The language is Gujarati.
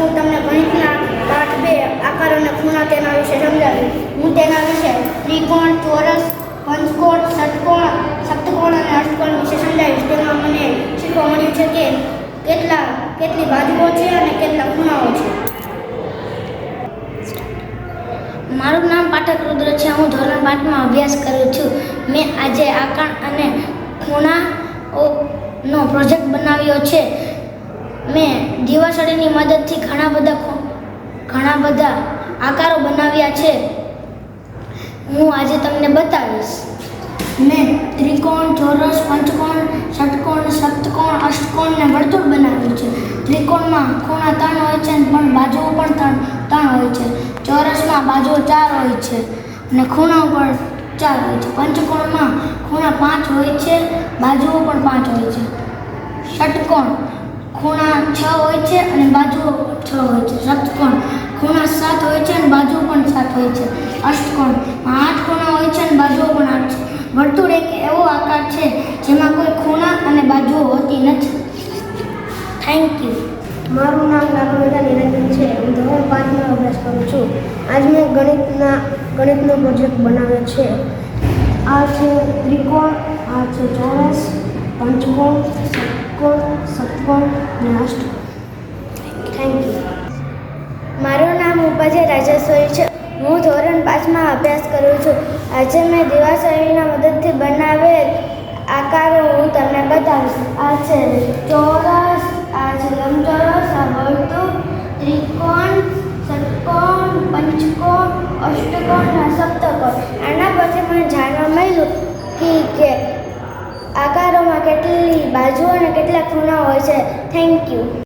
હું તમને ગણિતના પાઠ 2 આકાર અને ખૂણા તેના વિશે સમજાવીશ. હું તેના વિશે ત્રિકોણ, ચોરસ, પંચકોણ, ષટકોણ, સપ્તકોણ અને અષ્ટકોણ વિશે સમજાવીશ. તેમાં મને શીખવા મળ્યું છે કે કેટલી બાજુઓ છે અને કેટલા ખૂણાઓ છે. મારું નામ પાઠક રુદ્ર છે. હું ધોરણ 5માં અભ્યાસ કરું છું. મેં આજે આકાર અને ખૂણાઓનો પ્રોજેક્ટ બનાવ્યો છે. મેં દીવાસળીની મદદથી ઘણા બધા આકારો બનાવ્યા છે. હું આજે તમને બતાવીશ. મેં ત્રિકોણ, ચોરસ, પંચકોણ, ષટકોણ, સપ્તકોણ, અષ્ટકોણ ને વર્તુળ બનાવ્યું છે. ત્રિકોણમાં ખૂણા 3 હોય છે પણ બાજુઓ પણ 3 હોય છે. ચોરસમાં બાજુઓ 4 હોય છે અને ખૂણાઓ પણ 4 હોય છે. પંચકોણમાં ખૂણા 5 હોય છે, બાજુઓ પણ 5 હોય છે. ષટકોણ ખૂણા 6 હોય છે અને બાજુઓ 6 હોય છે. સપ્તકોણ ખૂણા 7 હોય છે અને બાજુઓ પણ 7 હોય છે. અષ્ટકોણ 8 ખૂણા હોય છે અને બાજુઓ પણ 8 છે. વર્તુળ એક એવો આકાર છે જેમાં કોઈ ખૂણા અને બાજુઓ હોતી નથી. Thank you. મારું નામ નાગવેદા નિરંજન છે. હું ધોરણ 5માં અભ્યાસ કરું છું. આજ મેં ગણિતનો પ્રોજેક્ટ બનાવ્યો છે. આ છે ત્રિકોણ, આ છે ચોરસ, પંચકોણ, ષટકોણ, સપ્તકોણ અને અષ્ટકોણ. Thank you. મારું નામ ઉપાધ્યાય રાજેશ્વરી છે. હું ધોરણ 5માં અભ્યાસ કરું છું. આજે મેં દીવાસળીના મદદથી બનાવેલ આકારો હું તમને બતાવીશ. આ છે ચોરસ, આ છે લંબચોરસ, આ વર્તુળ, ત્રિકોણ, ષટકોણ, પંચકોણ, અષ્ટકોણ અને સપ્તકોણ. આના પછી મને જાણવા મળ્યું કે આકારોમાં કેટલી બાજુઓ અને કેટલા ખૂણા હોય છે. Thank you.